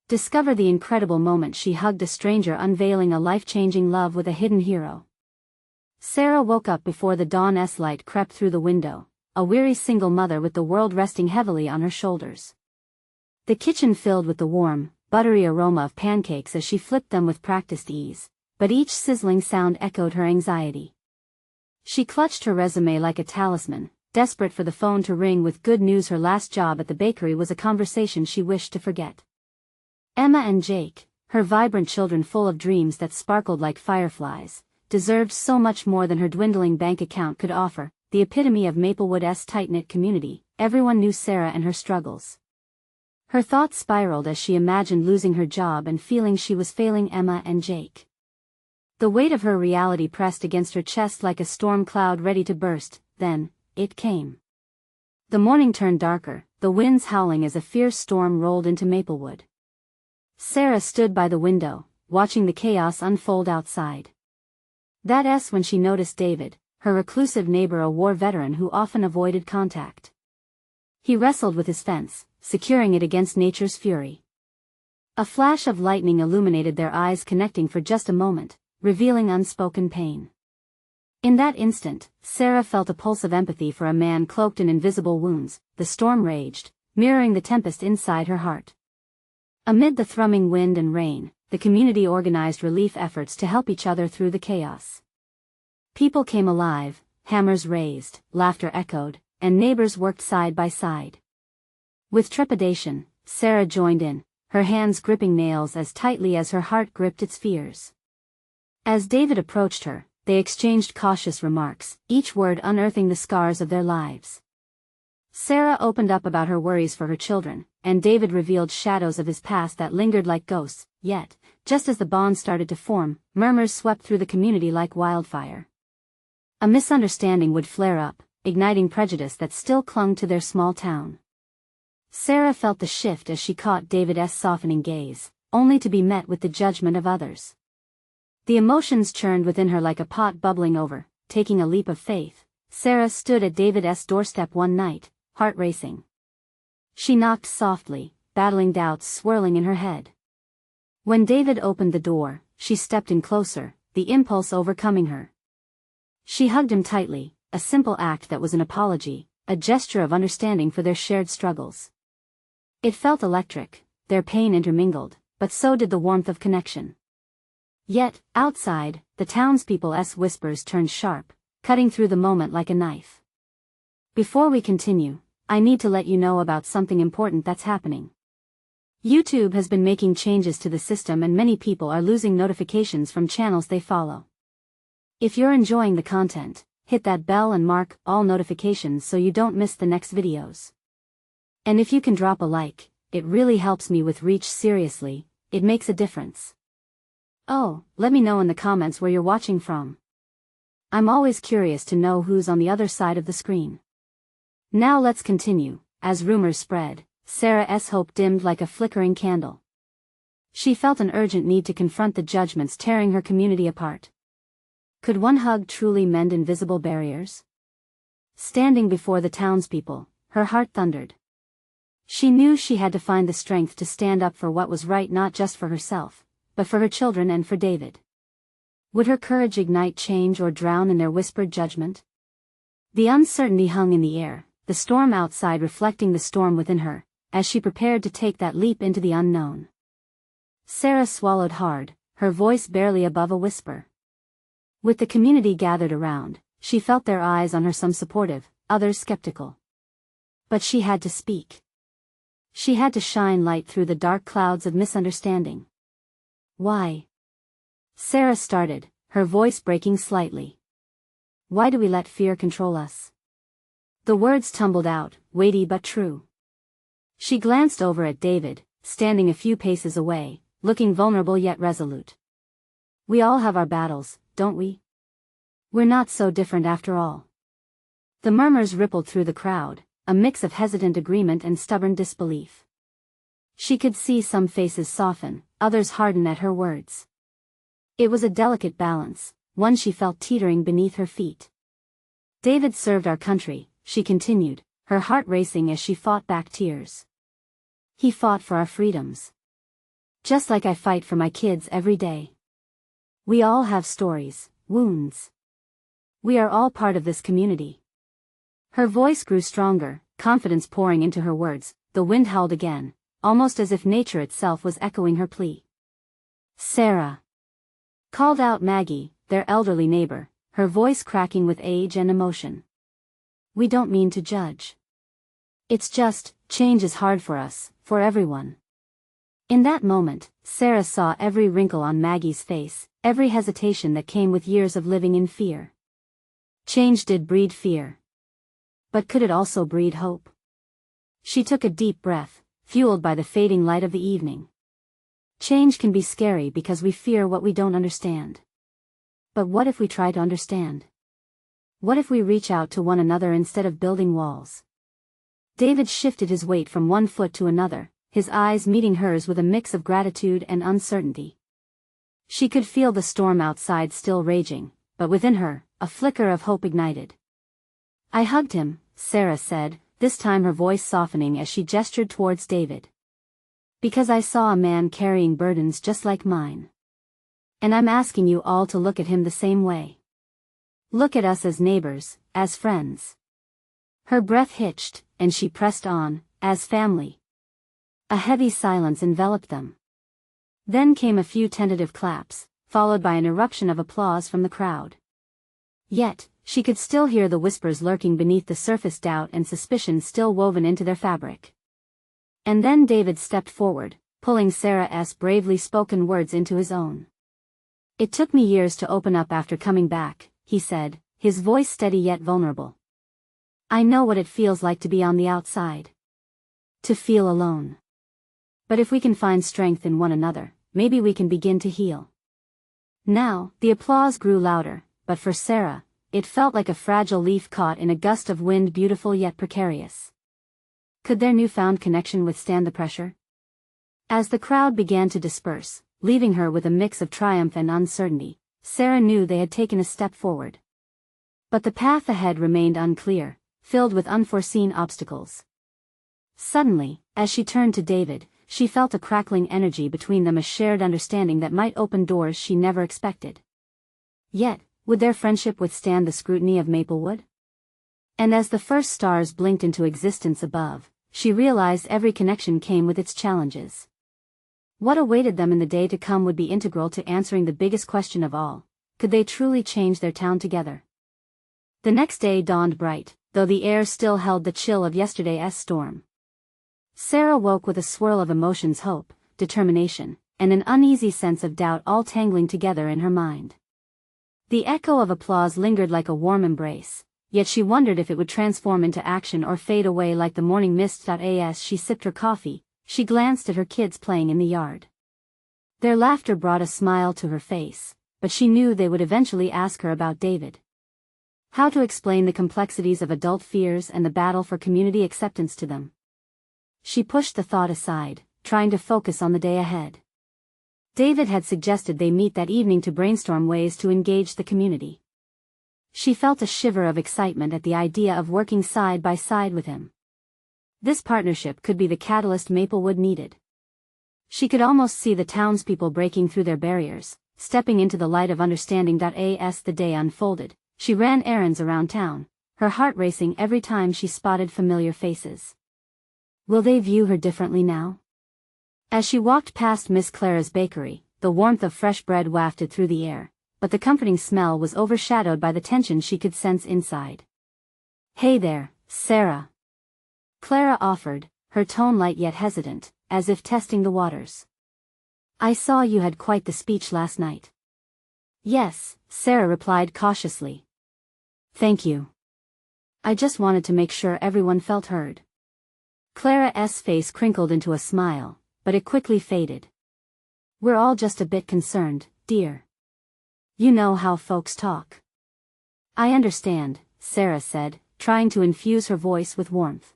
Discover the incredible moment she hugged a stranger, unveiling a life-changing love with a hidden hero. Sarah woke up before the dawn's light crept through the window, a weary single mother with the world resting heavily on her shoulders. The kitchen filled with the warm, buttery aroma of pancakes as she flipped them with practiced ease, but each sizzling sound echoed her anxiety. She clutched her resume like a talisman, desperate for the phone to ring with good news. Her last job at the bakery was a conversation she wished to forget. Emma and Jake, her vibrant children full of dreams that sparkled like fireflies, deserved so much more than her dwindling bank account could offer, the epitome of Maplewood's tight-knit community. Everyone knew Sarah and her struggles. Her thoughts spiraled as she imagined losing her job and feeling she was failing Emma and Jake. The weight of her reality pressed against her chest like a storm cloud ready to burst. Then, it came. The morning turned darker, the winds howling as a fierce storm rolled into Maplewood. Sarah stood by the window, watching the chaos unfold outside. That's when she noticed David, her reclusive neighbor, a war veteran who often avoided contact. He wrestled with his fence, securing it against nature's fury. A flash of lightning illuminated their eyes, connecting for just a moment, revealing unspoken pain. In that instant, Sarah felt a pulse of empathy for a man cloaked in invisible wounds. The storm raged, mirroring the tempest inside her heart. Amid the thrumming wind and rain, the community organized relief efforts to help each other through the chaos. People came alive, hammers raised, laughter echoed, and neighbors worked side by side. With trepidation, Sarah joined in, her hands gripping nails as tightly as her heart gripped its fears. As David approached her, they exchanged cautious remarks, each word unearthing the scars of their lives. Sarah opened up about her worries for her children, and David revealed shadows of his past that lingered like ghosts. Yet, just as the bond started to form, murmurs swept through the community like wildfire. A misunderstanding would flare up, igniting prejudice that still clung to their small town. Sarah felt the shift as she caught David's softening gaze, only to be met with the judgment of others. The emotions churned within her like a pot bubbling over. Taking a leap of faith, Sarah stood at David's doorstep one night, heart racing. She knocked softly, battling doubts swirling in her head. When David opened the door, she stepped in closer, the impulse overcoming her. She hugged him tightly, a simple act that was an apology, a gesture of understanding for their shared struggles. It felt electric, their pain intermingled, but so did the warmth of connection. Yet, outside, the townspeople's whispers turned sharp, cutting through the moment like a knife. Before we continue, I need to let you know about something important that's happening. YouTube has been making changes to the system and many people are losing notifications from channels they follow. If you're enjoying the content, hit that bell and mark all notifications so you don't miss the next videos. And if you can drop a like, it really helps me with reach. Seriously, it makes a difference. Oh, let me know in the comments where you're watching from. I'm always curious to know who's on the other side of the screen. Now let's continue. As rumors spread, Sarah's hope dimmed like a flickering candle. She felt an urgent need to confront the judgments tearing her community apart. Could one hug truly mend invisible barriers? Standing before the townspeople, her heart thundered. She knew she had to find the strength to stand up for what was right, not just for herself, but for her children and for David. Would her courage ignite change or drown in their whispered judgment? The uncertainty hung in the air, the storm outside reflecting the storm within her, as she prepared to take that leap into the unknown. Sarah swallowed hard, her voice barely above a whisper. With the community gathered around, she felt their eyes on her, some supportive, others skeptical. But she had to speak. She had to shine light through the dark clouds of misunderstanding. Why? Sarah started, her voice breaking slightly. Why do we let fear control us? The words tumbled out, weighty but true. She glanced over at David, standing a few paces away, looking vulnerable yet resolute. We all have our battles, don't we? We're not so different after all. The murmurs rippled through the crowd, a mix of hesitant agreement and stubborn disbelief. She could see some faces soften, others harden at her words. It was a delicate balance, one she felt teetering beneath her feet. David served our country, she continued, her heart racing as she fought back tears. He fought for our freedoms. Just like I fight for my kids every day. We all have stories, wounds. We are all part of this community. Her voice grew stronger, confidence pouring into her words. The wind howled again, almost as if nature itself was echoing her plea. Sarah, called out Maggie, their elderly neighbor, her voice cracking with age and emotion. We don't mean to judge. It's just, change is hard for us, for everyone. In that moment, Sarah saw every wrinkle on Maggie's face, every hesitation that came with years of living in fear. Change did breed fear. But could it also breed hope? She took a deep breath, fueled by the fading light of the evening. Change can be scary because we fear what we don't understand. But what if we try to understand? What if we reach out to one another instead of building walls? David shifted his weight from one foot to another, his eyes meeting hers with a mix of gratitude and uncertainty. She could feel the storm outside still raging, but within her, a flicker of hope ignited. I hugged him, Sarah said, this time her voice softening as she gestured towards David. Because I saw a man carrying burdens just like mine. And I'm asking you all to look at him the same way. Look at us as neighbors, as friends. Her breath hitched, and she pressed on, as family. A heavy silence enveloped them. Then came a few tentative claps, followed by an eruption of applause from the crowd. Yet, she could still hear the whispers lurking beneath the surface, doubt and suspicion still woven into their fabric. And then David stepped forward, pulling Sarah's bravely spoken words into his own. It took me years to open up after coming back, he said, his voice steady yet vulnerable. I know what it feels like to be on the outside. To feel alone. But if we can find strength in one another, maybe we can begin to heal. Now, the applause grew louder, but for Sarah, it felt like a fragile leaf caught in a gust of wind, beautiful yet precarious. Could their newfound connection withstand the pressure? As the crowd began to disperse, leaving her with a mix of triumph and uncertainty, Sarah knew they had taken a step forward. But the path ahead remained unclear, filled with unforeseen obstacles. Suddenly, as she turned to David, she felt a crackling energy between them, a shared understanding that might open doors she never expected. Yet, would their friendship withstand the scrutiny of Maplewood? And as the first stars blinked into existence above, she realized every connection came with its challenges. What awaited them in the day to come would be integral to answering the biggest question of all: could they truly change their town together? The next day dawned bright, though the air still held the chill of yesterday's storm. Sarah woke with a swirl of emotions: hope, determination, and an uneasy sense of doubt all tangling together in her mind. The echo of applause lingered like a warm embrace, yet she wondered if it would transform into action or fade away like the morning mist. As she sipped her coffee, she glanced at her kids playing in the yard. Their laughter brought a smile to her face, but she knew they would eventually ask her about David. How to explain the complexities of adult fears and the battle for community acceptance to them? She pushed the thought aside, trying to focus on the day ahead. David had suggested they meet that evening to brainstorm ways to engage the community. She felt a shiver of excitement at the idea of working side by side with him. This partnership could be the catalyst Maplewood needed. She could almost see the townspeople breaking through their barriers, stepping into the light of understanding. As the day unfolded, she ran errands around town, her heart racing every time she spotted familiar faces. Will they view her differently now? As she walked past Miss Clara's bakery, the warmth of fresh bread wafted through the air, but the comforting smell was overshadowed by the tension she could sense inside. Hey there, Sarah. Clara offered, her tone light yet hesitant, as if testing the waters. I saw you had quite the speech last night. Yes, Sarah replied cautiously. Thank you. I just wanted to make sure everyone felt heard. Clara's face crinkled into a smile, but it quickly faded. We're all just a bit concerned, dear. You know how folks talk. I understand, Sarah said, trying to infuse her voice with warmth.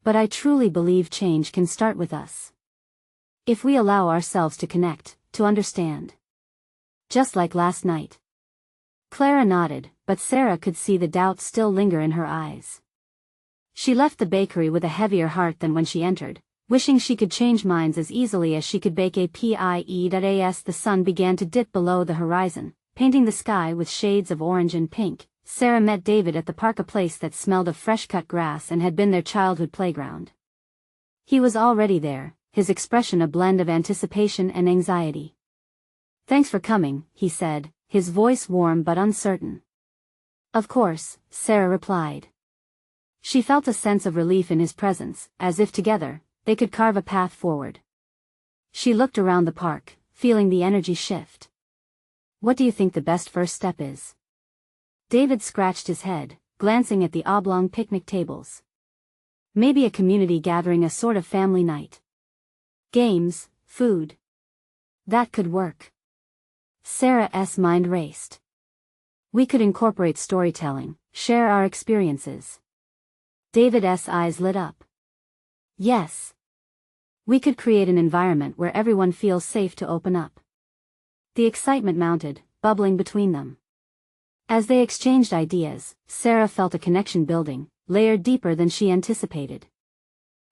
But I truly believe change can start with us. If we allow ourselves to connect, to understand. Just like last night. Clara nodded, but Sarah could see the doubt still linger in her eyes. She left the bakery with a heavier heart than when she entered, wishing she could change minds as easily as she could bake a pie. The sun began to dip below the horizon, painting the sky with shades of orange and pink. Sarah met David at the park, a place that smelled of fresh-cut grass and had been their childhood playground. He was already there, his expression a blend of anticipation and anxiety. "Thanks for coming," he said, his voice warm but uncertain. "Of course," Sarah replied. She felt a sense of relief in his presence, as if together, they could carve a path forward. She looked around the park, feeling the energy shift. "What do you think the best first step is?" David scratched his head, glancing at the oblong picnic tables. "Maybe a community gathering, a sort of family night. Games, food. That could work." Sarah's mind raced. "We could incorporate storytelling, share our experiences." David's eyes lit up. "Yes. We could create an environment where everyone feels safe to open up." The excitement mounted, bubbling between them. As they exchanged ideas, Sarah felt a connection building, layered deeper than she anticipated.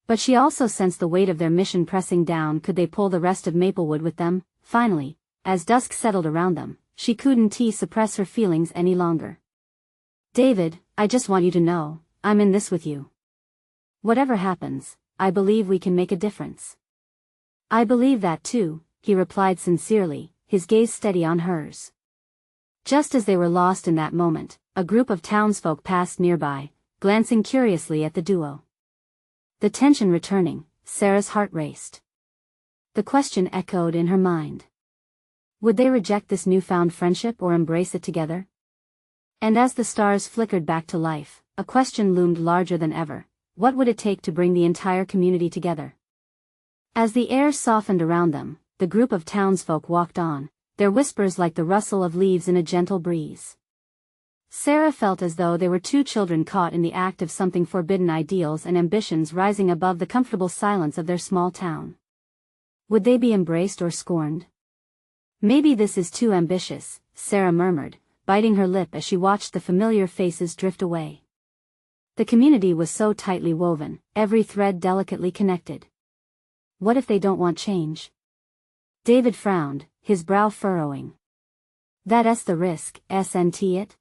But she also sensed the weight of their mission pressing down. Could they pull the rest of Maplewood with them? Finally, as dusk settled around them, she couldn't suppress her feelings any longer. "David, I just want you to know, I'm in this with you. Whatever happens, I believe we can make a difference." "I believe that too," he replied sincerely, his gaze steady on hers. Just as they were lost in that moment, a group of townsfolk passed nearby, glancing curiously at the duo. The tension returning, Sarah's heart raced. The question echoed in her mind. Would they reject this newfound friendship or embrace it together? And as the stars flickered back to life, a question loomed larger than ever. What would it take to bring the entire community together? As the air softened around them, the group of townsfolk walked on, their whispers like the rustle of leaves in a gentle breeze. Sarah felt as though they were two children caught in the act of something forbidden, ideals and ambitions rising above the comfortable silence of their small town. Would they be embraced or scorned? "Maybe this is too ambitious," Sarah murmured, biting her lip as she watched the familiar faces drift away. The community was so tightly woven, every thread delicately connected. What if they don't want change? David frowned, his brow furrowing. "That's the risk, isn't it?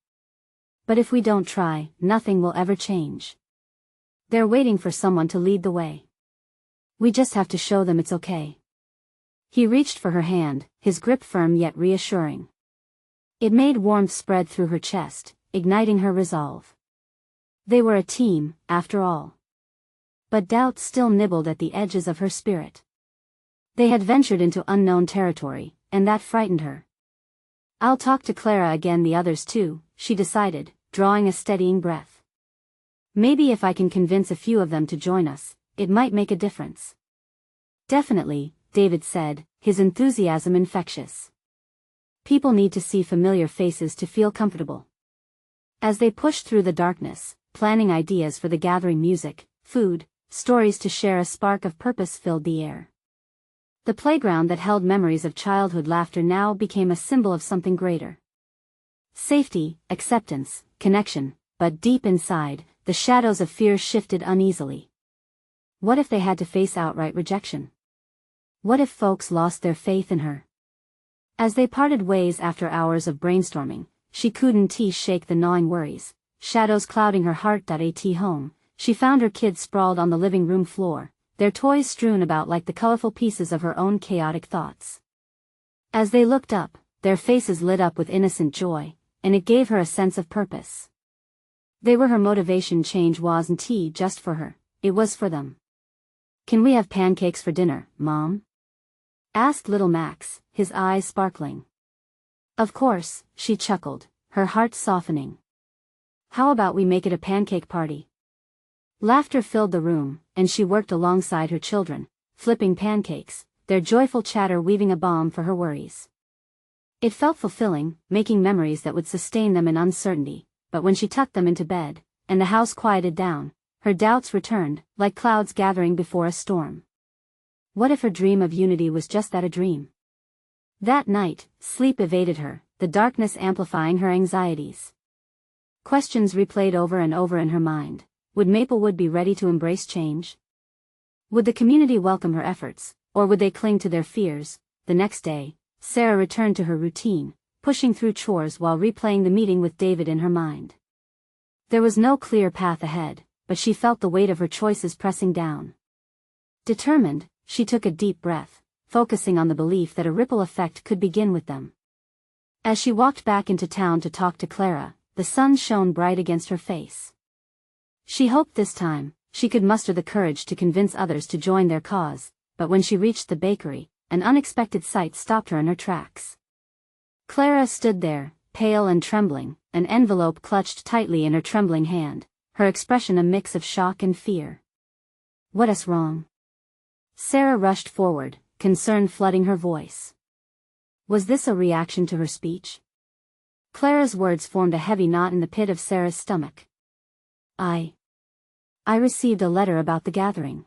But if we don't try, nothing will ever change. They're waiting for someone to lead the way. We just have to show them it's okay." He reached for her hand, his grip firm yet reassuring. It made warmth spread through her chest, igniting her resolve. They were a team, after all. But doubt still nibbled at the edges of her spirit. They had ventured into unknown territory, and that frightened her. "I'll talk to Clara again, the others too," she decided, drawing a steadying breath. "Maybe if I can convince a few of them to join us, it might make a difference." "Definitely," David said, his enthusiasm infectious. "People need to see familiar faces to feel comfortable." As they pushed through the darkness, planning ideas for the gathering, music, food, stories to share, a spark of purpose filled the air. The playground that held memories of childhood laughter now became a symbol of something greater. Safety, acceptance, connection, but deep inside, the shadows of fear shifted uneasily. What if they had to face outright rejection? What if folks lost their faith in her? As they parted ways after hours of brainstorming, she couldn't shake the gnawing worries, shadows clouding her heart. At home, she found her kids sprawled on the living room floor, their toys strewn about like the colorful pieces of her own chaotic thoughts. As they looked up, their faces lit up with innocent joy, and it gave her a sense of purpose. They were her motivation. Change wasn't just for her, it was for them. "Can we have pancakes for dinner, Mom?" asked little Max, his eyes sparkling. "Of course," she chuckled, her heart softening. "How about we make it a pancake party?" Laughter filled the room, and she worked alongside her children, flipping pancakes, their joyful chatter weaving a balm for her worries. It felt fulfilling, making memories that would sustain them in uncertainty, but when she tucked them into bed, and the house quieted down, her doubts returned, like clouds gathering before a storm. What if her dream of unity was just that, a dream? That night, sleep evaded her, the darkness amplifying her anxieties. Questions replayed over and over in her mind. Would Maplewood be ready to embrace change? Would the community welcome her efforts, or would they cling to their fears? The next day, Sarah returned to her routine, pushing through chores while replaying the meeting with David in her mind. There was no clear path ahead, but she felt the weight of her choices pressing down. Determined, she took a deep breath, focusing on the belief that a ripple effect could begin with them. As she walked back into town to talk to Clara, the sun shone bright against her face. She hoped this time, she could muster the courage to convince others to join their cause, but when she reached the bakery, an unexpected sight stopped her in her tracks. Clara stood there, pale and trembling, an envelope clutched tightly in her trembling hand, her expression a mix of shock and fear. "What's wrong?" Sarah rushed forward, concern flooding her voice. Was this a reaction to her speech? Clara's words formed a heavy knot in the pit of Sarah's stomach. I received a letter about the gathering.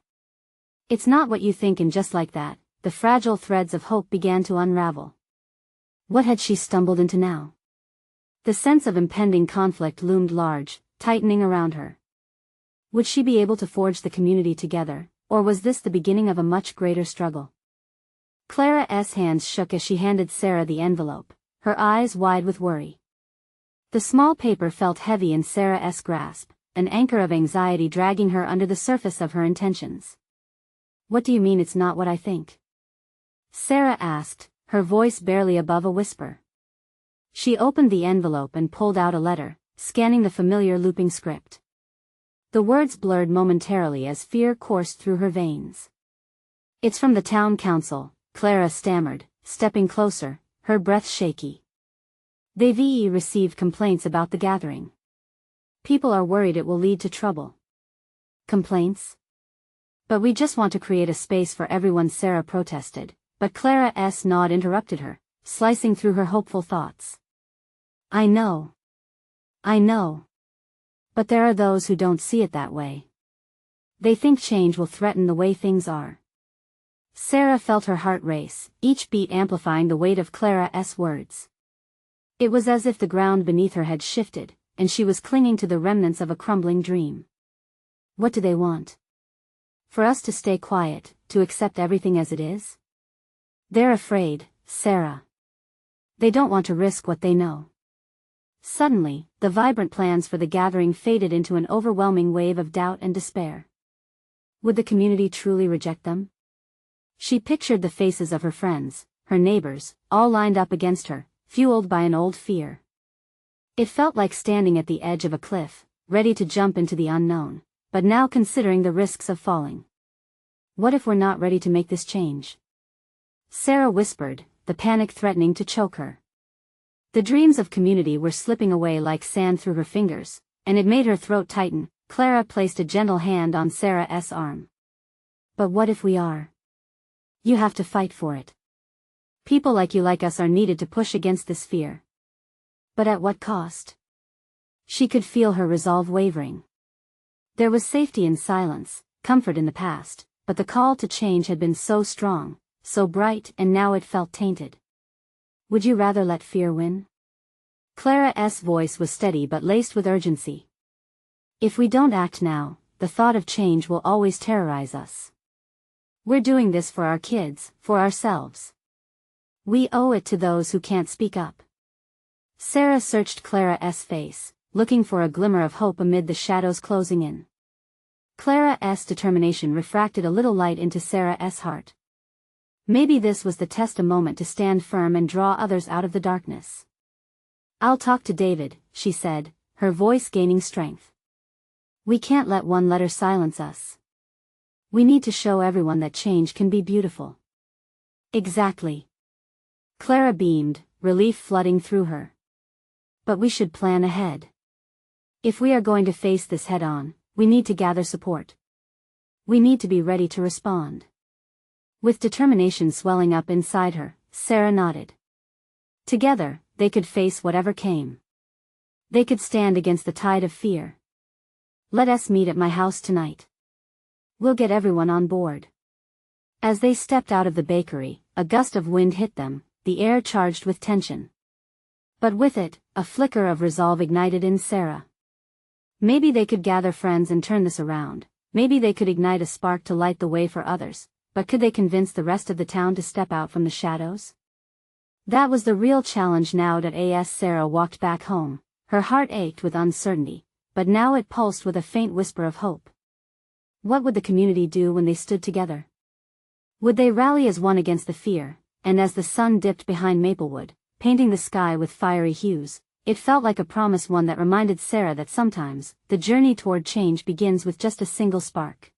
It's not what you think, and just like that, the fragile threads of hope began to unravel. What had she stumbled into now? The sense of impending conflict loomed large, tightening around her. Would she be able to forge the community together, or was this the beginning of a much greater struggle? Clara's hands shook as she handed Sarah the envelope, her eyes wide with worry. The small paper felt heavy in Sarah's grasp, an anchor of anxiety dragging her under the surface of her intentions. "What do you mean it's not what I think?" Sarah asked, her voice barely above a whisper. She opened the envelope and pulled out a letter, scanning the familiar looping script. The words blurred momentarily as fear coursed through her veins. "It's from the town council," Clara stammered, stepping closer, her breath shaky. "They've received complaints about the gathering. People are worried it will lead to trouble." "Complaints? But we just want to create a space for everyone," Sarah protested, but Clara's nod interrupted her, slicing through her hopeful thoughts. I know. But there are those who don't see it that way. They think change will threaten the way things are." Sarah felt her heart race, each beat amplifying the weight of Clara's words. It was as if the ground beneath her had shifted, and she was clinging to the remnants of a crumbling dream. "What do they want? For us to stay quiet, to accept everything as it is?" "They're afraid, Sarah. They don't want to risk what they know." Suddenly, the vibrant plans for the gathering faded into an overwhelming wave of doubt and despair. Would the community truly reject them? She pictured the faces of her friends, her neighbors, all lined up against her, fueled by an old fear. It felt like standing at the edge of a cliff, ready to jump into the unknown, but now considering the risks of falling. What if we're not ready to make this change? Sarah whispered, the panic threatening to choke her. The dreams of community were slipping away like sand through her fingers, and it made her throat tighten. Clara placed a gentle hand on Sarah's arm. "But what if we are? You have to fight for it. People like you, like us, are needed to push against this fear." "But at what cost?" She could feel her resolve wavering. There was safety in silence, comfort in the past, but the call to change had been so strong, so bright, and now it felt tainted. "Would you rather let fear win?" Clara's voice was steady but laced with urgency. "If we don't act now, the thought of change will always terrorize us. We're doing this for our kids, for ourselves. We owe it to those who can't speak up." Sarah searched Clara's face, looking for a glimmer of hope amid the shadows closing in. Clara's determination refracted a little light into Sarah's heart. Maybe this was the test, a moment to stand firm and draw others out of the darkness. "I'll talk to David," she said, her voice gaining strength. "We can't let one letter silence us. We need to show everyone that change can be beautiful." "Exactly." Clara beamed, relief flooding through her. "But we should plan ahead. If we are going to face this head-on, we need to gather support. We need to be ready to respond." With determination swelling up inside her, Sarah nodded. Together, they could face whatever came. They could stand against the tide of fear. "Let us meet at my house tonight. We'll get everyone on board." As they stepped out of the bakery, a gust of wind hit them, the air charged with tension. But with it, a flicker of resolve ignited in Sarah. Maybe they could gather friends and turn this around. Maybe they could ignite a spark to light the way for others, but could they convince the rest of the town to step out from the shadows? That was the real challenge now. As Sarah walked back home, her heart ached with uncertainty, but now it pulsed with a faint whisper of hope. What would the community do when they stood together? Would they rally as one against the fear? And as the sun dipped behind Maplewood, painting the sky with fiery hues, it felt like a promise, one that reminded Sarah that sometimes, the journey toward change begins with just a single spark.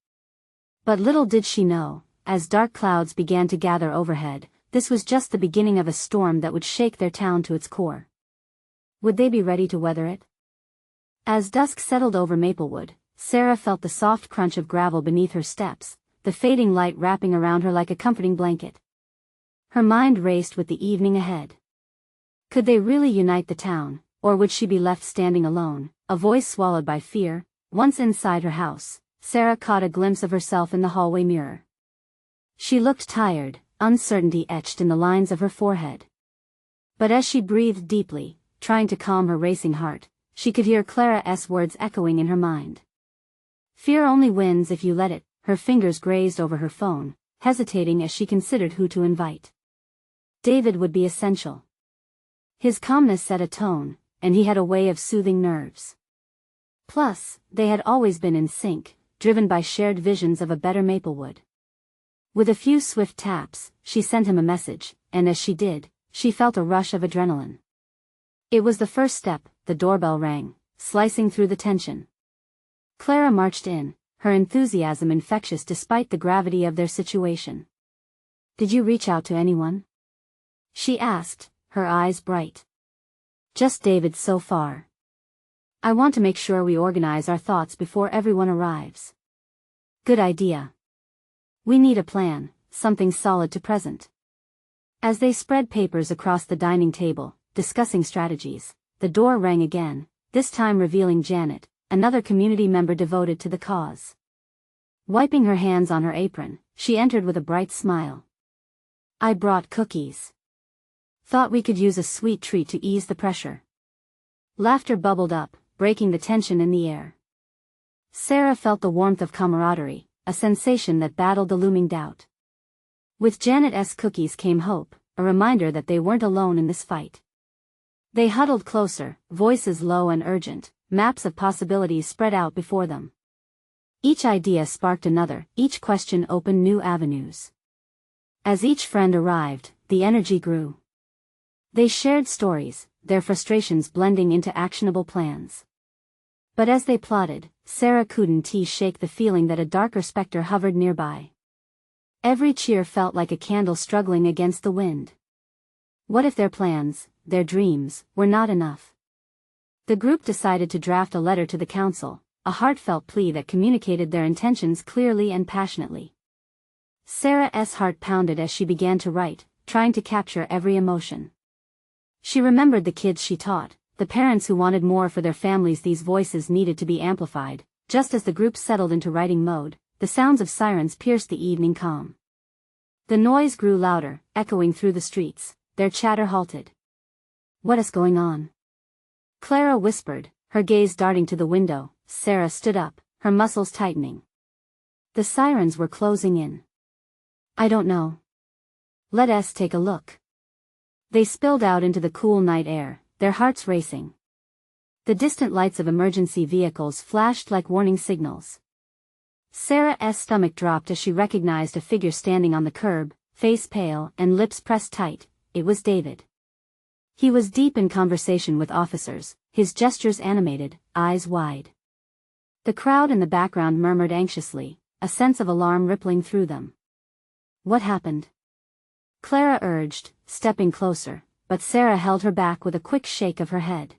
But little did she know, as dark clouds began to gather overhead, this was just the beginning of a storm that would shake their town to its core. Would they be ready to weather it? As dusk settled over Maplewood, Sarah felt the soft crunch of gravel beneath her steps, the fading light wrapping around her like a comforting blanket. Her mind raced with the evening ahead. Could they really unite the town, or would she be left standing alone, a voice swallowed by fear? Once inside her house, Sarah caught a glimpse of herself in the hallway mirror. She looked tired, uncertainty etched in the lines of her forehead. But as she breathed deeply, trying to calm her racing heart, she could hear Clara's words echoing in her mind. Fear only wins if you let it. Her fingers grazed over her phone, hesitating as she considered who to invite. David would be essential. His calmness set a tone, and he had a way of soothing nerves. Plus, they had always been in sync, driven by shared visions of a better Maplewood. With a few swift taps, she sent him a message, and as she did, she felt a rush of adrenaline. It was the first step. The doorbell rang, slicing through the tension. Clara marched in, her enthusiasm infectious despite the gravity of their situation. "Did you reach out to anyone?" she asked, her eyes bright. "Just David so far. I want to make sure we organize our thoughts before everyone arrives." "Good idea. We need a plan, something solid to present." As they spread papers across the dining table, discussing strategies, the door rang again, this time revealing Janet, another community member devoted to the cause. Wiping her hands on her apron, she entered with a bright smile. "I brought cookies. Thought we could use a sweet treat to ease the pressure." Laughter bubbled up, breaking the tension in the air. Sarah felt the warmth of camaraderie, a sensation that battled the looming doubt. With Janet's cookies came hope, a reminder that they weren't alone in this fight. They huddled closer, voices low and urgent, maps of possibilities spread out before them. Each idea sparked another, each question opened new avenues. As each friend arrived, the energy grew. They shared stories, their frustrations blending into actionable plans. But as they plotted, Sarah couldn't shake the feeling that a darker specter hovered nearby. Every cheer felt like a candle struggling against the wind. What if their plans, their dreams, were not enough? The group decided to draft a letter to the council, a heartfelt plea that communicated their intentions clearly and passionately. Sarah's heart pounded as she began to write, trying to capture every emotion. She remembered the kids she taught, the parents who wanted more for their families. These voices needed to be amplified. Just as the group settled into writing mode, the sounds of sirens pierced the evening calm. The noise grew louder, echoing through the streets, their chatter halted. "What is going on?" Clara whispered, her gaze darting to the window. Sarah stood up, her muscles tightening. The sirens were closing in. "I don't know. Let us take a look." They spilled out into the cool night air, their hearts racing. The distant lights of emergency vehicles flashed like warning signals. Sarah's stomach dropped as she recognized a figure standing on the curb, face pale and lips pressed tight. It was David. He was deep in conversation with officers, his gestures animated, eyes wide. The crowd in the background murmured anxiously, a sense of alarm rippling through them. "What happened?" Clara urged, stepping closer, but Sarah held her back with a quick shake of her head.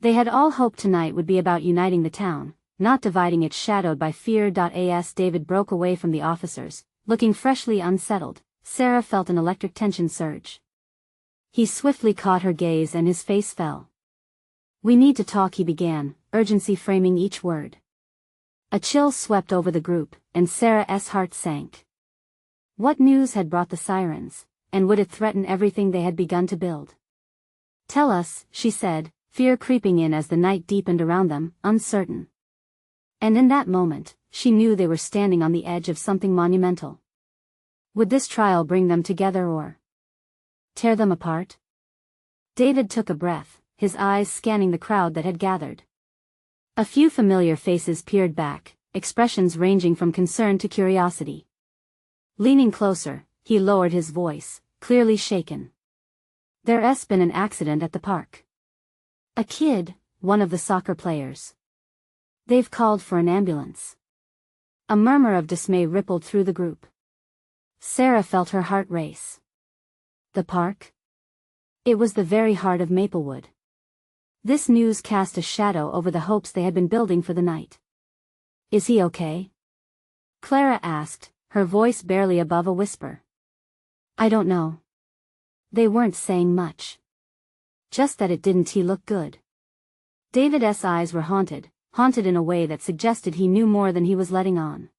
They had all hoped tonight would be about uniting the town, not dividing it, shadowed by fear. As David broke away from the officers, looking freshly unsettled, Sarah felt an electric tension surge. He swiftly caught her gaze and his face fell. "We need to talk," he began, urgency framing each word. A chill swept over the group, and Sarah's heart sank. What news had brought the sirens, and would it threaten everything they had begun to build? "Tell us," she said, fear creeping in as the night deepened around them, uncertain. And in that moment, she knew they were standing on the edge of something monumental. Would this trial bring them together or tear them apart? David took a breath, his eyes scanning the crowd that had gathered. A few familiar faces peered back, expressions ranging from concern to curiosity. Leaning closer, he lowered his voice, clearly shaken. There's been an accident at the park. A kid, one of the soccer players. They've called for an ambulance. A murmur of dismay rippled through the group. Sarah felt her heart race. The park? It was the very heart of Maplewood. This news cast a shadow over the hopes they had been building for the night. Is he okay? Clara asked, her voice barely above a whisper. I don't know. They weren't saying much. Just that it didn't look good. David's eyes were haunted in a way that suggested he knew more than he was letting on.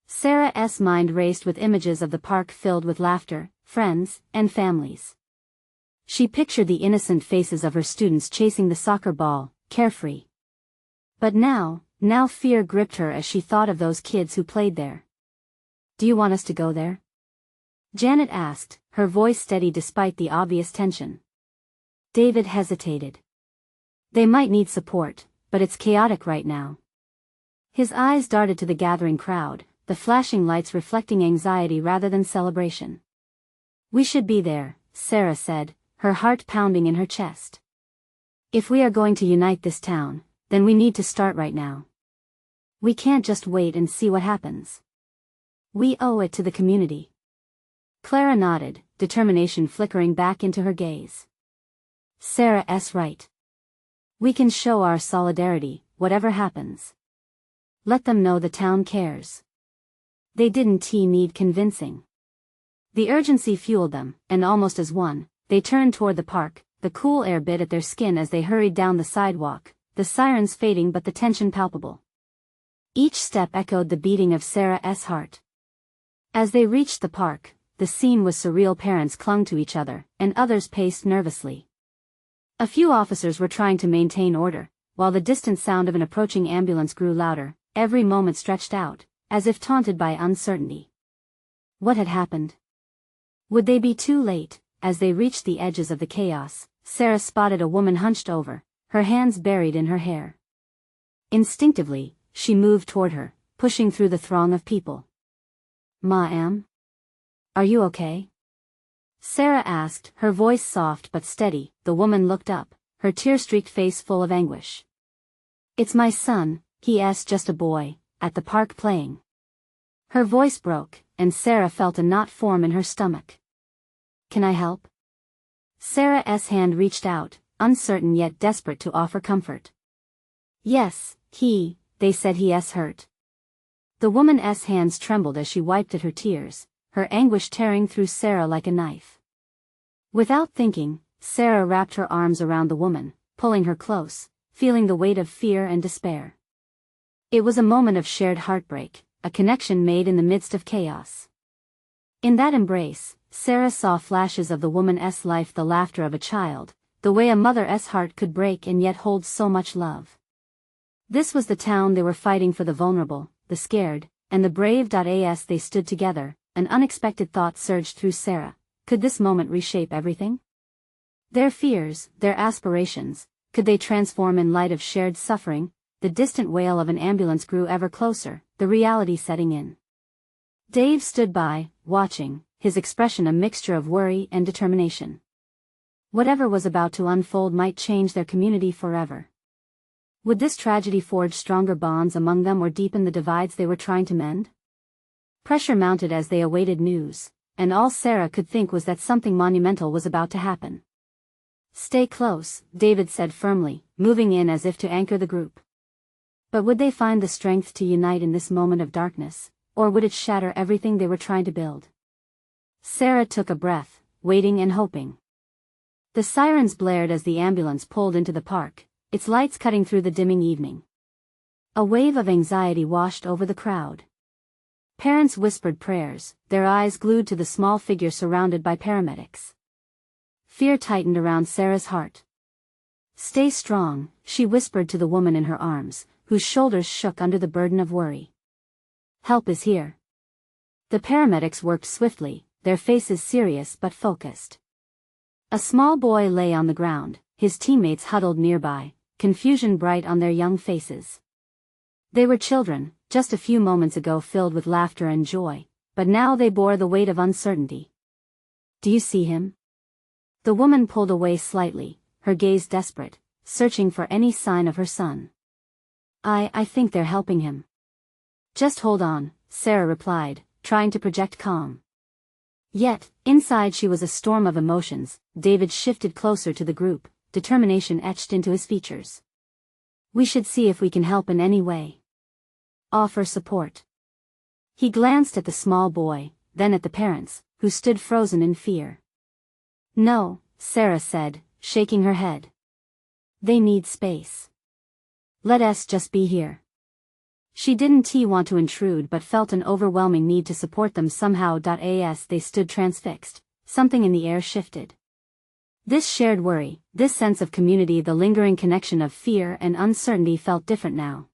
Sarah's mind raced with images of the park filled with laughter, friends, and families. She pictured the innocent faces of her students chasing the soccer ball, carefree. But now fear gripped her as she thought of those kids who played there. Do you want us to go there? Janet asked, her voice steady despite the obvious tension. David hesitated. They might need support, but it's chaotic right now. His eyes darted to the gathering crowd, the flashing lights reflecting anxiety rather than celebration. We should be there, Sarah said, her heart pounding in her chest. If we are going to unite this town, then we need to start right now. We can't just wait and see what happens. We owe it to the community. Clara nodded, determination flickering back into her gaze. Sarah's right. We can show our solidarity, whatever happens. Let them know the town cares. They didn't need convincing. The urgency fueled them, and almost as one, they turned toward the park, the cool air bit at their skin as they hurried down the sidewalk, the sirens fading but the tension palpable. Each step echoed the beating of Sarah's heart. As they reached the park, the scene was surreal. Parents clung to each other, and others paced nervously. A few officers were trying to maintain order, while the distant sound of an approaching ambulance grew louder, every moment stretched out, as if taunted by uncertainty. What had happened? Would they be too late? As they reached the edges of the chaos, Sarah spotted a woman hunched over, her hands buried in her hair. Instinctively, she moved toward her, pushing through the throng of people. Ma'am? Are you okay? Sarah asked, her voice soft but steady. The woman looked up, her tear-streaked face full of anguish. It's my son, he's just a boy, at the park playing. Her voice broke, and Sarah felt a knot form in her stomach. Can I help? Sarah's hand reached out, uncertain yet desperate to offer comfort. Yes, they said he's hurt. The woman's hands trembled as she wiped at her tears, her anguish tearing through Sarah like a knife. Without thinking, Sarah wrapped her arms around the woman, pulling her close, feeling the weight of fear and despair. It was a moment of shared heartbreak, a connection made in the midst of chaos. In that embrace, Sarah saw flashes of the woman's life, the laughter of a child, the way a mother's heart could break and yet hold so much love. This was the town they were fighting for, the vulnerable, the scared, and the brave. As they stood together, an unexpected thought surged through Sarah. Could this moment reshape everything? Their fears, their aspirations, could they transform in light of shared suffering? The distant wail of an ambulance grew ever closer, the reality setting in. Dave stood by, watching, his expression a mixture of worry and determination. Whatever was about to unfold might change their community forever. Would this tragedy forge stronger bonds among them or deepen the divides they were trying to mend? Pressure mounted as they awaited news, and all Sarah could think was that something monumental was about to happen. Stay close, David said firmly, moving in as if to anchor the group. But would they find the strength to unite in this moment of darkness, or would it shatter everything they were trying to build? Sarah took a breath, waiting and hoping. The sirens blared as the ambulance pulled into the park, its lights cutting through the dimming evening. A wave of anxiety washed over the crowd. Parents whispered prayers, their eyes glued to the small figure surrounded by paramedics. Fear tightened around Sarah's heart. Stay strong, she whispered to the woman in her arms, whose shoulders shook under the burden of worry. Help is here. The paramedics worked swiftly, their faces serious but focused. A small boy lay on the ground, his teammates huddled nearby, confusion bright on their young faces. They were children, just a few moments ago filled with laughter and joy, but now they bore the weight of uncertainty. Do you see him? The woman pulled away slightly, her gaze desperate, searching for any sign of her son. I think they're helping him. Just hold on, Sarah replied, trying to project calm. Yet, inside she was a storm of emotions. David shifted closer to the group, determination etched into his features. We should see if we can help in any way. Offer support. He glanced at the small boy, then at the parents, who stood frozen in fear. No, Sarah said, shaking her head. They need space. Let us just be here. She didn't want to intrude but felt an overwhelming need to support them somehow. As they stood transfixed, something in the air shifted. This shared worry, this sense of community, the lingering connection of fear and uncertainty felt different now.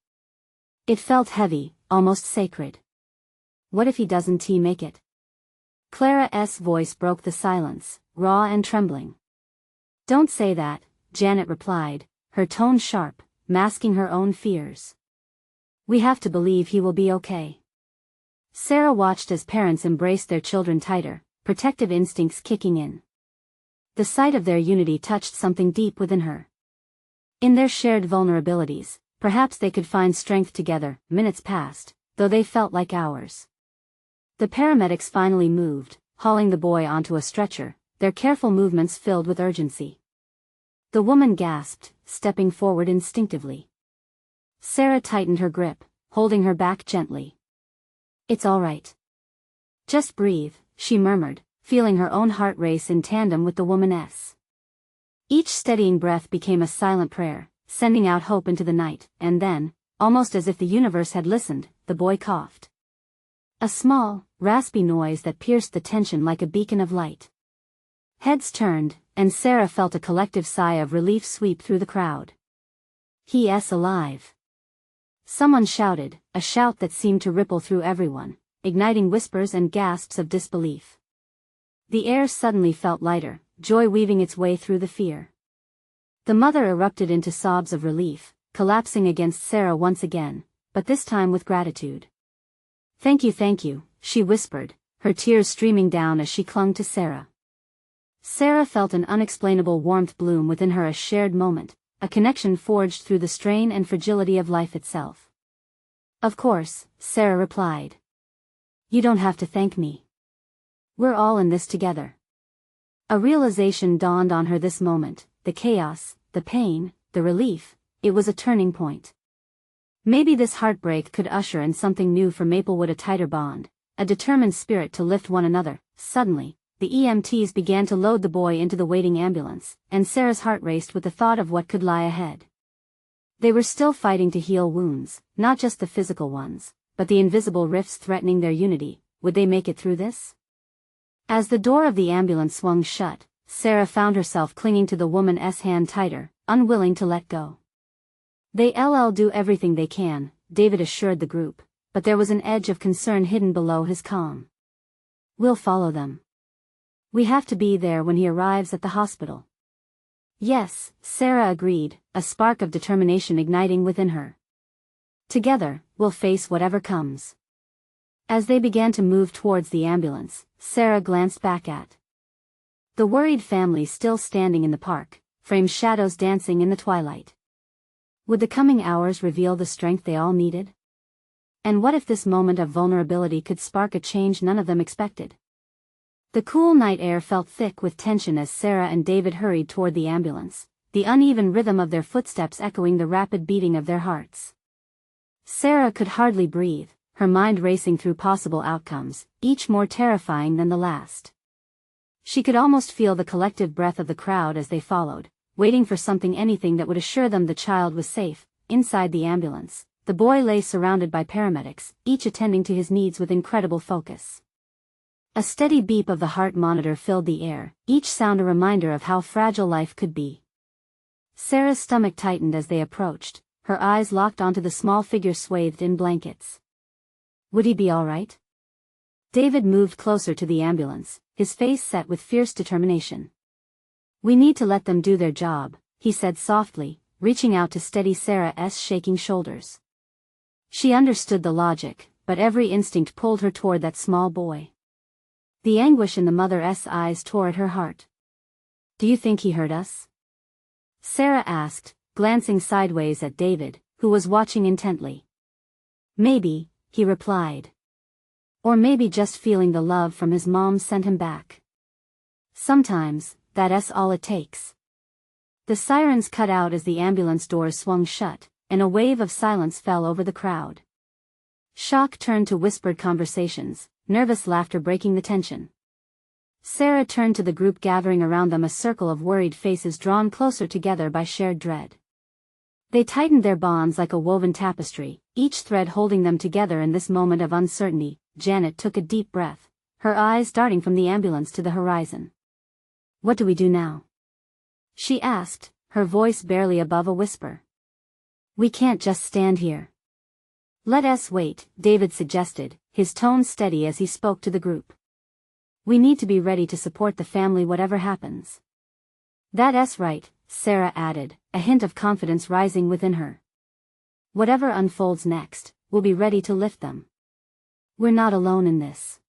It felt heavy, almost sacred. What if he doesn't make it? Clara's voice broke the silence, raw and trembling. Don't say that, Janet replied, her tone sharp, masking her own fears. We have to believe he will be okay. Sarah watched as parents embraced their children tighter, protective instincts kicking in. The sight of their unity touched something deep within her. In their shared vulnerabilities, perhaps they could find strength together. Minutes passed, though they felt like hours. The paramedics finally moved, hauling the boy onto a stretcher, their careful movements filled with urgency. The woman gasped, stepping forward instinctively. Sarah tightened her grip, holding her back gently. It's all right. Just breathe, she murmured, feeling her own heart race in tandem with the woman's. Each steadying breath became a silent prayer, sending out hope into the night, and then, almost as if the universe had listened, the boy coughed. A small, raspy noise that pierced the tension like a beacon of light. Heads turned, and Sarah felt a collective sigh of relief sweep through the crowd. He's alive. Someone shouted, a shout that seemed to ripple through everyone, igniting whispers and gasps of disbelief. The air suddenly felt lighter, joy weaving its way through the fear. The mother erupted into sobs of relief, collapsing against Sarah once again, but this time with gratitude. Thank you, she whispered, her tears streaming down as she clung to Sarah. Sarah felt an unexplainable warmth bloom within her, a shared moment, a connection forged through the strain and fragility of life itself. Of course, Sarah replied. You don't have to thank me. We're all in this together. A realization dawned on her this moment, the chaos, the pain, the relief, it was a turning point. Maybe this heartbreak could usher in something new for Maplewood, a tighter bond, a determined spirit to lift one another. Suddenly, the EMTs began to load the boy into the waiting ambulance, and Sarah's heart raced with the thought of what could lie ahead. They were still fighting to heal wounds, not just the physical ones, but the invisible rifts threatening their unity. Would they make it through this? As the door of the ambulance swung shut, Sarah found herself clinging to the woman's hand tighter, unwilling to let go. They'll do everything they can, David assured the group, but there was an edge of concern hidden below his calm. We'll follow them. We have to be there when he arrives at the hospital. Yes, Sarah agreed, a spark of determination igniting within her. Together, we'll face whatever comes. As they began to move towards the ambulance, Sarah glanced back at the worried family still standing in the park, framed shadows dancing in the twilight. Would the coming hours reveal the strength they all needed? And what if this moment of vulnerability could spark a change none of them expected? The cool night air felt thick with tension as Sarah and David hurried toward the ambulance, the uneven rhythm of their footsteps echoing the rapid beating of their hearts. Sarah could hardly breathe, her mind racing through possible outcomes, each more terrifying than the last. She could almost feel the collective breath of the crowd as they followed, waiting for something, anything that would assure them the child was safe. Inside the ambulance, the boy lay surrounded by paramedics, each attending to his needs with incredible focus. A steady beep of the heart monitor filled the air, each sound a reminder of how fragile life could be. Sarah's stomach tightened as they approached, her eyes locked onto the small figure swathed in blankets. Would he be all right? David moved closer to the ambulance, his face set with fierce determination. We need to let them do their job, he said softly, reaching out to steady Sarah's shaking shoulders. She understood the logic, but every instinct pulled her toward that small boy. The anguish in the mother's eyes tore at her heart. Do you think he hurt us? Sarah asked, glancing sideways at David, who was watching intently. Maybe, he replied. Or maybe just feeling the love from his mom sent him back. Sometimes, that's all it takes. The sirens cut out as the ambulance doors swung shut, and a wave of silence fell over the crowd. Shock turned to whispered conversations, nervous laughter breaking the tension. Sarah turned to the group gathering around them, a circle of worried faces drawn closer together by shared dread. They tightened their bonds like a woven tapestry, each thread holding them together in this moment of uncertainty. Janet took a deep breath, her eyes darting from the ambulance to the horizon. What do we do now? She asked, her voice barely above a whisper. We can't just stand here. Let us wait, David suggested, his tone steady as he spoke to the group. We need to be ready to support the family whatever happens. That's right, Sarah added, a hint of confidence rising within her. Whatever unfolds next, we'll be ready to lift them. We're not alone in this.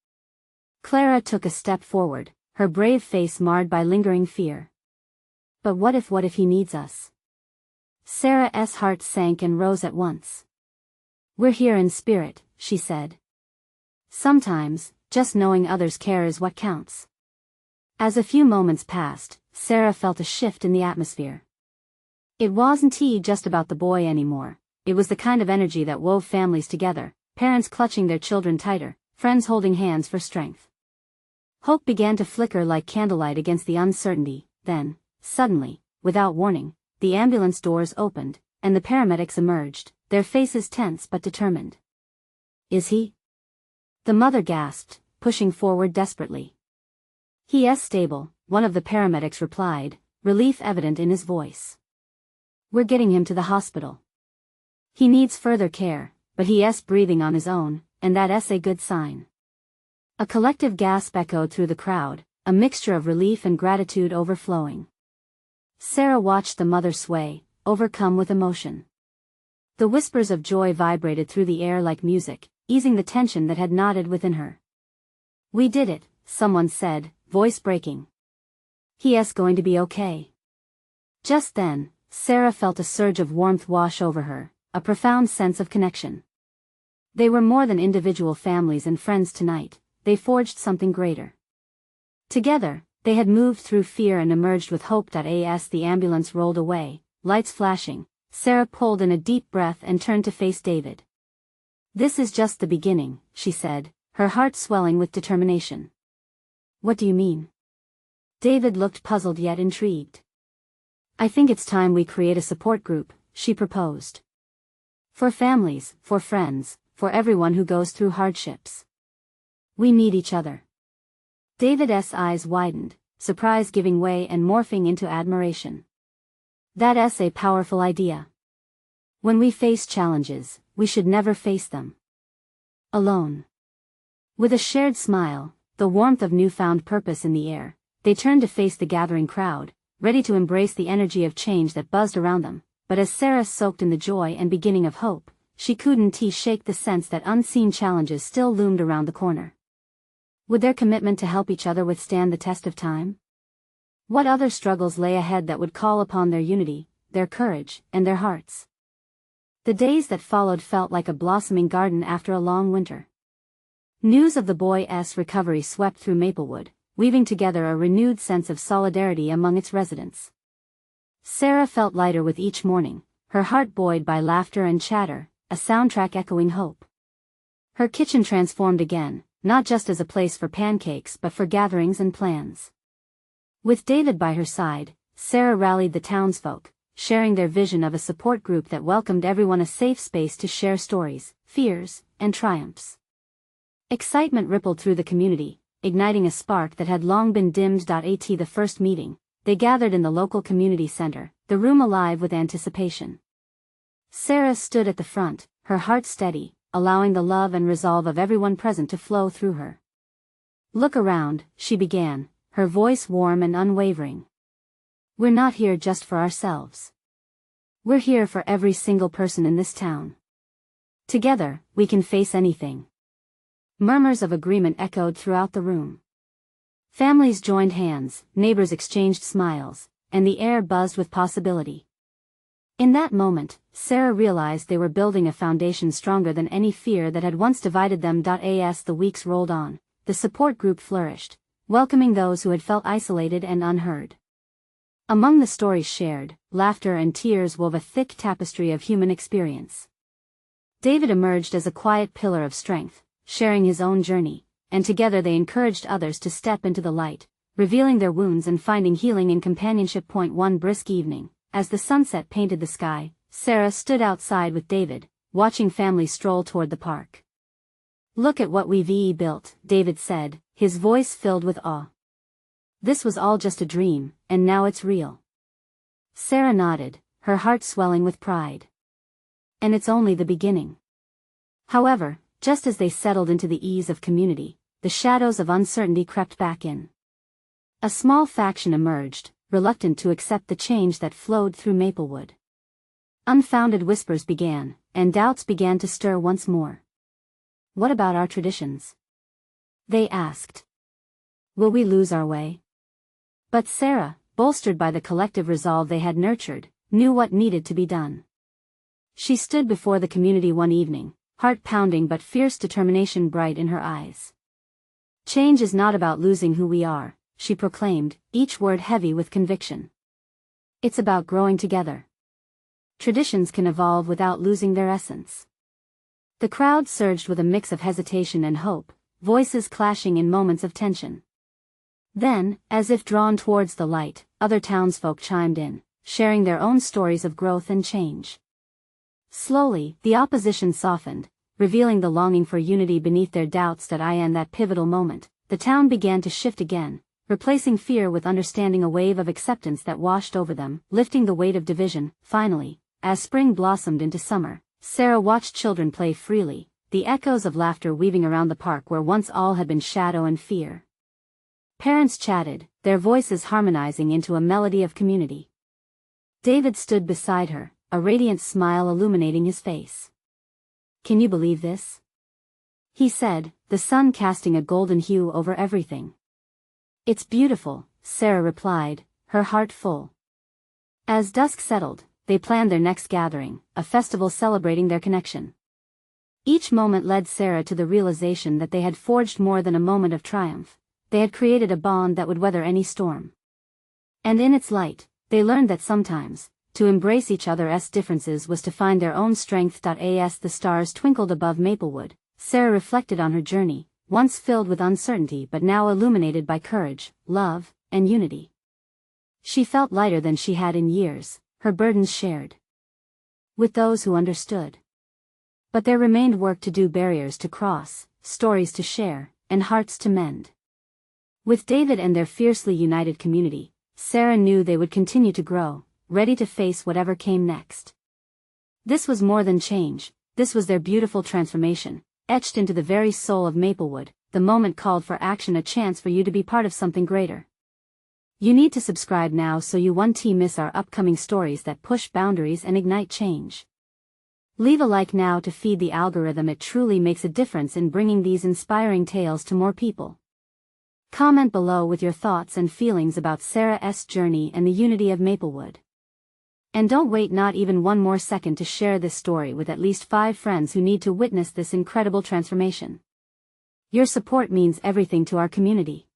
Clara took a step forward, her brave face marred by lingering fear. But what if he needs us? Sarah's heart sank and rose at once. We're here in spirit, she said. Sometimes, just knowing others care is what counts. As a few moments passed, Sarah felt a shift in the atmosphere. It wasn't just about the boy anymore, it was the kind of energy that wove families together, parents clutching their children tighter, friends holding hands for strength. Hope began to flicker like candlelight against the uncertainty. Then, suddenly, without warning, the ambulance doors opened, and the paramedics emerged, their faces tense but determined. Is he? The mother gasped, pushing forward desperately. He's stable, one of the paramedics replied, relief evident in his voice. We're getting him to the hospital. He needs further care, but he's breathing on his own, and that's a good sign. A collective gasp echoed through the crowd, a mixture of relief and gratitude overflowing. Sarah watched the mother sway, overcome with emotion. The whispers of joy vibrated through the air like music, easing the tension that had knotted within her. We did it, someone said, voice breaking. He's going to be okay. Just then, Sarah felt a surge of warmth wash over her, a profound sense of connection. They were more than individual families and friends tonight, they forged something greater. Together, they had moved through fear and emerged with hope. As the ambulance rolled away, lights flashing, Sarah pulled in a deep breath and turned to face David. This is just the beginning, she said, her heart swelling with determination. What do you mean? David looked puzzled yet intrigued. I think it's time we create a support group, she proposed. For families, for friends, for everyone who goes through hardships. We need each other. David's eyes widened, surprise giving way and morphing into admiration. That's a powerful idea. When we face challenges, we should never face them alone. With a shared smile, the warmth of newfound purpose in the air, they turned to face the gathering crowd, ready to embrace the energy of change that buzzed around them. But as Sarah soaked in the joy and beginning of hope, she couldn't shake the sense that unseen challenges still loomed around the corner. Would their commitment to help each other withstand the test of time? What other struggles lay ahead that would call upon their unity, their courage, and their hearts? The days that followed felt like a blossoming garden after a long winter. News of the boy's recovery swept through Maplewood, weaving together a renewed sense of solidarity among its residents. Sarah felt lighter with each morning, her heart buoyed by laughter and chatter, a soundtrack echoing hope. Her kitchen transformed again, not just as a place for pancakes but for gatherings and plans. With David by her side, Sarah rallied the townsfolk, sharing their vision of a support group that welcomed everyone, a safe space to share stories, fears, and triumphs. Excitement rippled through the community, igniting a spark that had long been dimmed. At the first meeting, they gathered in the local community center, the room alive with anticipation. Sarah stood at the front, her heart steady, allowing the love and resolve of everyone present to flow through her. "Look around," she began, her voice warm and unwavering. "We're not here just for ourselves. We're here for every single person in this town. Together, we can face anything." Murmurs of agreement echoed throughout the room. Families joined hands, neighbors exchanged smiles, and the air buzzed with possibility. In that moment, Sarah realized they were building a foundation stronger than any fear that had once divided them. As the weeks rolled on, the support group flourished, welcoming those who had felt isolated and unheard. Among the stories shared, laughter and tears wove a thick tapestry of human experience. David emerged as a quiet pillar of strength, sharing his own journey, and together they encouraged others to step into the light, revealing their wounds and finding healing in companionship. One brisk evening, as the sunset painted the sky, Sarah stood outside with David, watching families stroll toward the park. "Look at what we've built," David said, his voice filled with awe. "This was all just a dream, and now it's real." Sarah nodded, her heart swelling with pride. "And it's only the beginning." However, just as they settled into the ease of community, the shadows of uncertainty crept back in. A small faction emerged, reluctant to accept the change that flowed through Maplewood. Unfounded whispers began, and doubts began to stir once more. "What about our traditions?" they asked. "Will we lose our way?" But Sarah, bolstered by the collective resolve they had nurtured, knew what needed to be done. She stood before the community one evening, heart pounding but fierce determination bright in her eyes. "Change is not about losing who we are," she proclaimed, each word heavy with conviction. "It's about growing together. Traditions can evolve without losing their essence." The crowd surged with a mix of hesitation and hope, voices clashing in moments of tension. Then, as if drawn towards the light, other townsfolk chimed in, sharing their own stories of growth and change. Slowly, the opposition softened, revealing the longing for unity beneath their doubts. In that pivotal moment, the town began to shift again, replacing fear with understanding, a wave of acceptance that washed over them, lifting the weight of division. Finally, as spring blossomed into summer, Sarah watched children play freely, the echoes of laughter weaving around the park where once all had been shadow and fear. Parents chatted, their voices harmonizing into a melody of community. David stood beside her, a radiant smile illuminating his face. "Can you believe this?" he said, the sun casting a golden hue over everything. "It's beautiful," Sarah replied, her heart full. As dusk settled, they planned their next gathering, a festival celebrating their connection. Each moment led Sarah to the realization that they had forged more than a moment of triumph. They had created a bond that would weather any storm. And in its light, they learned that sometimes, to embrace each other's differences was to find their own strength. As the stars twinkled above Maplewood, Sarah reflected on her journey, once filled with uncertainty but now illuminated by courage, love, and unity. She felt lighter than she had in years, her burdens shared with those who understood. But there remained work to do, barriers to cross, stories to share, and hearts to mend. With David and their fiercely united community, Sarah knew they would continue to grow, ready to face whatever came next. This was more than change, this was their beautiful transformation, etched into the very soul of Maplewood. The moment called for action, a chance for you to be part of something greater. You need to subscribe now so you won't miss our upcoming stories that push boundaries and ignite change. Leave a like now to feed the algorithm. It truly makes a difference in bringing these inspiring tales to more people. Comment below with your thoughts and feelings about Sarah's journey and the unity of Maplewood. And don't wait not even one more second to share this story with at least 5 friends who need to witness this incredible transformation. Your support means everything to our community.